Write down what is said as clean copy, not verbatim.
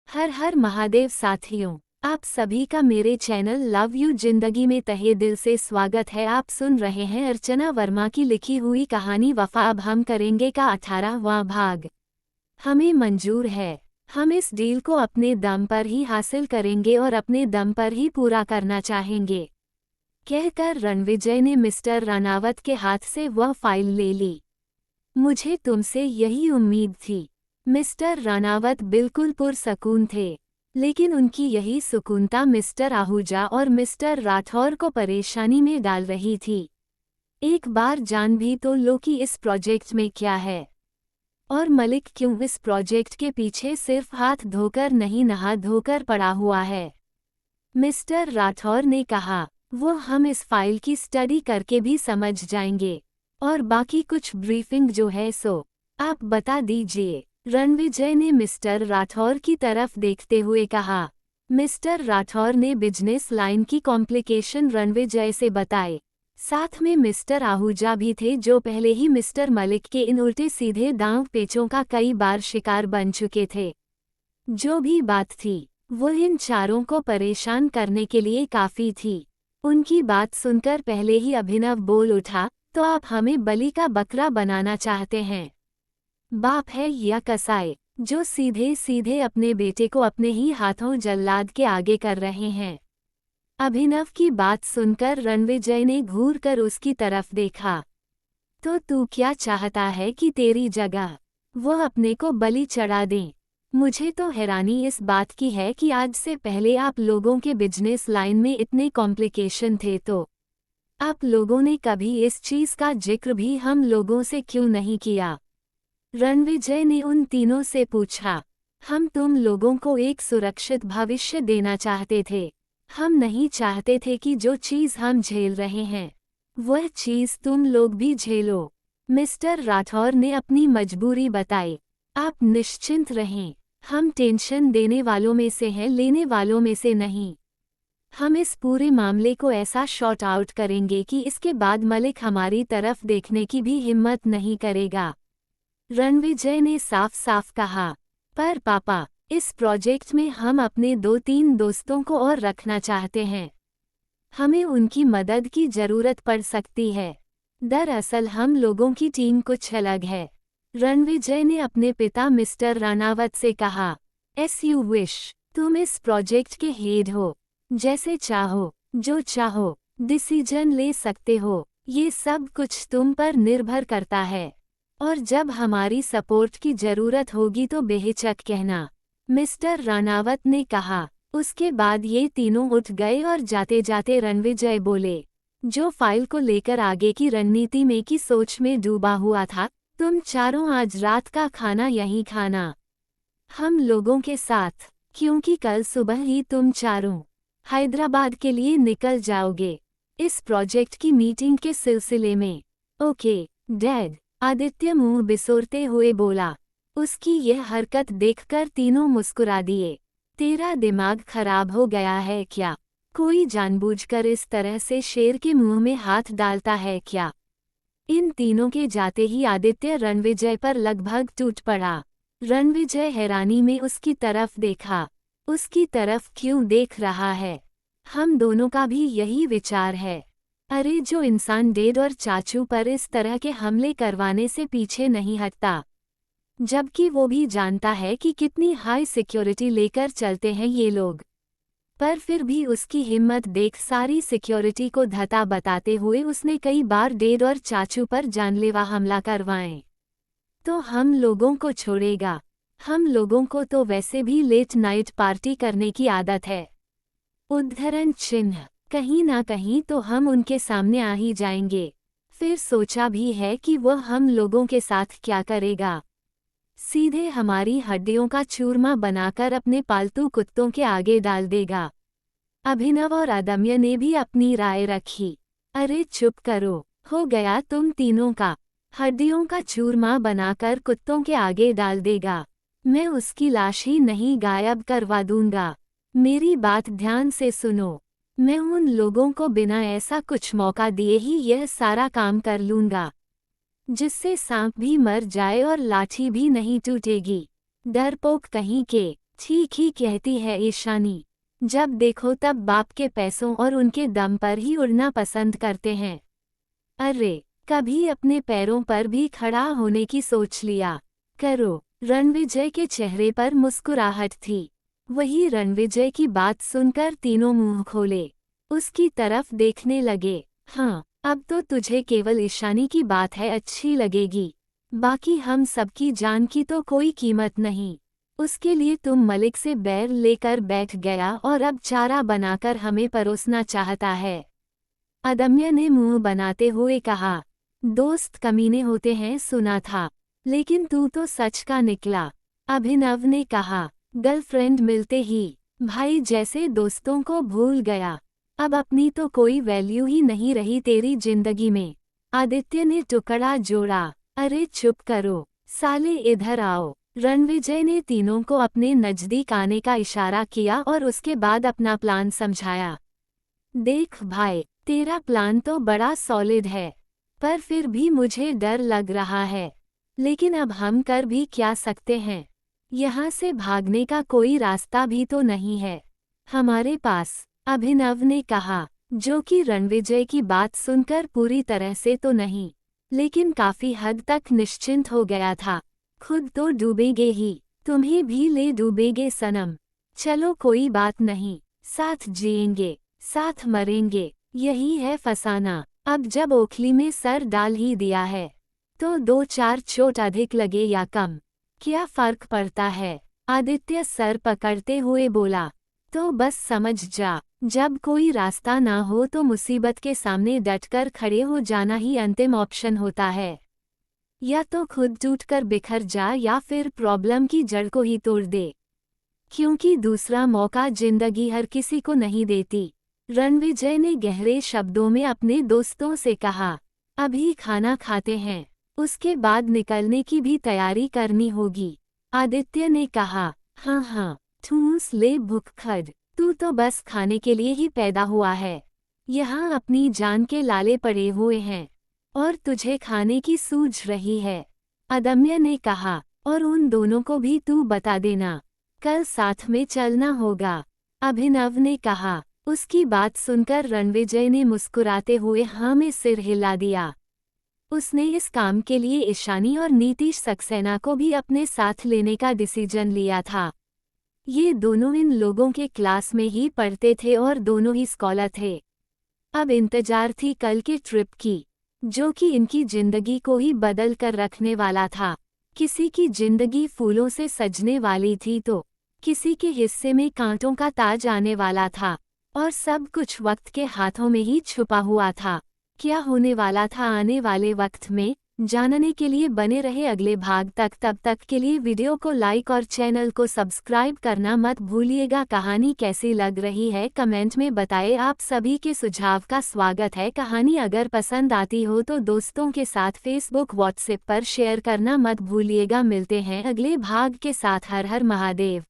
हर हर महादेव साथियों, आप सभी का मेरे चैनल लव यू जिंदगी में तहे दिल से स्वागत है। आप सुन रहे हैं अर्चना वर्मा की लिखी हुई कहानी वफा। अब हम करेंगे का 18वां भाग। हमें मंजूर है, हम इस डील को अपने दम पर ही हासिल करेंगे और अपने दम पर ही पूरा करना चाहेंगे, कहकर रणविजय ने मिस्टर रानावत के हाथ से वह फाइल ले ली। मुझे तुमसे यही उम्मीद थी। मिस्टर रानावत बिल्कुल पुरसकून थे, लेकिन उनकी यही सुकूनता मिस्टर आहूजा और मिस्टर राठौर को परेशानी में डाल रही थी। एक बार जान भी तो लो कि इस प्रोजेक्ट में क्या है, और मलिक क्यों इस प्रोजेक्ट के पीछे सिर्फ हाथ धोकर नहीं नहा धोकर पड़ा हुआ है। मिस्टर राठौर ने कहा, वो हम इस फाइल की स्टडी करके भी समझ जाएंगे, और बाकी कुछ ब्रीफिंग जो है सो आप बता दीजिए। रणविजय ने मिस्टर राठौर की तरफ देखते हुए कहा। मिस्टर राठौर ने बिजनेस लाइन की कॉम्प्लिकेशन रणविजय से बताए। साथ में मिस्टर आहूजा भी थे, जो पहले ही मिस्टर मलिक के इन उल्टे सीधे दांव पेचों का कई बार शिकार बन चुके थे। जो भी बात थी, वो इन चारों को परेशान करने के लिए काफ़ी थी। उनकी बात सुनकर पहले ही अभिनव बोल उठा, तो आप हमें बलि का बकरा बनाना चाहते हैं? बाप है या कसाई, जो सीधे सीधे अपने बेटे को अपने ही हाथों जल्लाद के आगे कर रहे हैं। अभिनव की बात सुनकर रणविजय ने घूर कर उसकी तरफ देखा। तो तू क्या चाहता है कि तेरी जगह वो अपने को बलि चढ़ा दें? मुझे तो हैरानी इस बात की है कि आज से पहले आप लोगों के बिजनेस लाइन में इतने कॉम्प्लिकेशन थे, तो आप लोगों ने कभी इस चीज़ का जिक्र भी हम लोगों से क्यों नहीं किया? रणविजय ने उन तीनों से पूछा। हम तुम लोगों को एक सुरक्षित भविष्य देना चाहते थे। हम नहीं चाहते थे कि जो चीज़ हम झेल रहे हैं, वह चीज़ तुम लोग भी झेलो। मिस्टर राठौर ने अपनी मजबूरी बताई। आप निश्चिंत रहें, हम टेंशन देने वालों में से हैं, लेने वालों में से नहीं। हम इस पूरे मामले को ऐसा शॉर्ट आउट करेंगे कि इसके बाद मलिक हमारी तरफ देखने की भी हिम्मत नहीं करेगा। रणविजय ने साफ साफ कहा। पर पापा, इस प्रोजेक्ट में हम अपने 2-3 दोस्तों को और रखना चाहते हैं। हमें उनकी मदद की जरूरत पड़ सकती है। दरअसल हम लोगों की टीम कुछ अलग है। रणविजय ने अपने पिता मिस्टर रानावत से कहा। एस यू विश, तुम इस प्रोजेक्ट के हेड हो, जैसे चाहो जो चाहो डिसीजन ले सकते हो। ये सब कुछ तुम पर निर्भर करता है, और जब हमारी सपोर्ट की जरूरत होगी तो बेहिचक कहना, मिस्टर रानावत ने कहा। उसके बाद ये तीनों उठ गए और जाते जाते रणविजय बोले, जो फाइल को लेकर आगे की रणनीति में की सोच में डूबा हुआ था, तुम चारों आज रात का खाना यहीं खाना हम लोगों के साथ, क्योंकि कल सुबह ही तुम चारों हैदराबाद के लिए निकल जाओगे इस प्रोजेक्ट की मीटिंग के सिलसिले में। ओके डैड, आदित्य मुंह बिसोरते हुए बोला। उसकी यह हरकत देखकर तीनों मुस्कुरा दिए। तेरा दिमाग खराब हो गया है क्या? कोई जानबूझकर इस तरह से शेर के मुंह में हाथ डालता है क्या? इन तीनों के जाते ही आदित्य रणविजय पर लगभग टूट पड़ा। रणविजय हैरानी में उसकी तरफ देखा। उसकी तरफ क्यों देख रहा है? हम दोनों का भी यही विचार है। अरे, जो इंसान डेड और चाचू पर इस तरह के हमले करवाने से पीछे नहीं हटता, जबकि वो भी जानता है कि कितनी हाई सिक्योरिटी लेकर चलते हैं ये लोग, पर फिर भी उसकी हिम्मत देख सारी सिक्योरिटी को धता बताते हुए उसने कई बार डेड और चाचू पर जानलेवा हमला करवाए, तो हम लोगों को छोड़ेगा? हम लोगों को तो वैसे भी लेट नाइट पार्टी करने की आदत है। उद्धरण चिन्ह, कहीं ना कहीं तो हम उनके सामने आ ही जाएंगे। फिर सोचा भी है कि वह हम लोगों के साथ क्या करेगा। सीधे हमारी हड्डियों का चूरमा बनाकर अपने पालतू कुत्तों के आगे डाल देगा। अभिनव और अदम्य ने भी अपनी राय रखी। अरे चुप करो, हो गया तुम तीनों का। हड्डियों का चूरमा बनाकर कुत्तों के आगे डाल देगा? मैं उसकी लाश ही नहीं गायब करवा दूंगा। मेरी बात ध्यान से सुनो, मैं उन लोगों को बिना ऐसा कुछ मौका दिए ही यह सारा काम कर लूंगा, जिससे सांप भी मर जाए और लाठी भी नहीं टूटेगी। डरपोक कहीं के, ठीक ही कहती है ईशानी। जब देखो तब बाप के पैसों और उनके दम पर ही उड़ना पसंद करते हैं। अरे, कभी अपने पैरों पर भी खड़ा होने की सोच लिया करो। रणविजय के चेहरे पर मुस्कुराहट थी। वही रणविजय की बात सुनकर तीनों मुंह खोले उसकी तरफ देखने लगे। हाँ, अब तो तुझे केवल ईशानी की बात है अच्छी लगेगी, बाकी हम सबकी जान की तो कोई कीमत नहीं। उसके लिए तुम मलिक से बैर लेकर बैठ गया और अब चारा बनाकर हमें परोसना चाहता है। अदम्य ने मुंह बनाते हुए कहा। दोस्त कमीने होते हैं सुना था, लेकिन तू तो सच का निकला। अभिनव ने कहा। गर्लफ्रेंड मिलते ही भाई जैसे दोस्तों को भूल गया। अब अपनी तो कोई वैल्यू ही नहीं रही तेरी जिंदगी में। आदित्य ने टुकड़ा जोड़ा। अरे चुप करो साले, इधर आओ। रणविजय ने तीनों को अपने नजदीक आने का इशारा किया और उसके बाद अपना प्लान समझाया। देख भाई, तेरा प्लान तो बड़ा सॉलिड है, पर फिर भी मुझे डर लग रहा है। लेकिन अब हम कर भी क्या सकते हैं? यहाँ से भागने का कोई रास्ता भी तो नहीं है हमारे पास, अभिनव ने कहा, जो कि रणविजय की बात सुनकर पूरी तरह से तो नहीं, लेकिन काफी हद तक निश्चिंत हो गया था। खुद तो डूबेगे ही, तुम्हें भी ले डूबेगे सनम। चलो कोई बात नहीं, साथ जिएंगे साथ मरेंगे, यही है फसाना। अब जब ओखली में सर डाल ही दिया है, तो 2-4 चोट अधिक लगे या कम, क्या फर्क पड़ता है? आदित्य सर पकड़ते हुए बोला। तो बस समझ जा, जब कोई रास्ता ना हो तो मुसीबत के सामने डटकर खड़े हो जाना ही अंतिम ऑप्शन होता है। या तो खुद टूटकर बिखर जा या फिर प्रॉब्लम की जड़ को ही तोड़ दे, क्योंकि दूसरा मौका जिंदगी हर किसी को नहीं देती। रणविजय ने गहरे शब्दों में अपने दोस्तों से कहा। अभी खाना खाते हैं, उसके बाद निकलने की भी तैयारी करनी होगी। आदित्य ने कहा। हाँ हाँ, ठूस ले भुक्खड़, तू तो बस खाने के लिए ही पैदा हुआ है। यहाँ अपनी जान के लाले पड़े हुए हैं और तुझे खाने की सूझ रही है। अदम्य ने कहा। और उन दोनों को भी तू बता देना, कल साथ में चलना होगा। अभिनव ने कहा। उसकी बात सुनकर रणविजय ने मुस्कुराते हुए हाँ में सिर हिला दिया। उसने इस काम के लिए ईशानी और नीतीश सक्सेना को भी अपने साथ लेने का डिसीजन लिया था। ये दोनों इन लोगों के क्लास में ही पढ़ते थे और दोनों ही स्कॉलर थे। अब इंतजार थी कल के ट्रिप की, जो कि इनकी जिंदगी को ही बदल कर रखने वाला था। किसी की जिंदगी फूलों से सजने वाली थी तो किसी के हिस्से में कांटों का ताज आने वाला था, और सब कुछ वक्त के हाथों में ही छुपा हुआ था। क्या होने वाला था आने वाले वक्त में, जानने के लिए बने रहे अगले भाग तक। तब तक के लिए वीडियो को लाइक और चैनल को सब्सक्राइब करना मत भूलिएगा। कहानी कैसी लग रही है कमेंट में बताएं। आप सभी के सुझाव का स्वागत है। कहानी अगर पसंद आती हो तो दोस्तों के साथ फेसबुक व्हाट्सएप पर शेयर करना मत भूलिएगा। मिलते हैं अगले भाग के साथ। हर हर महादेव।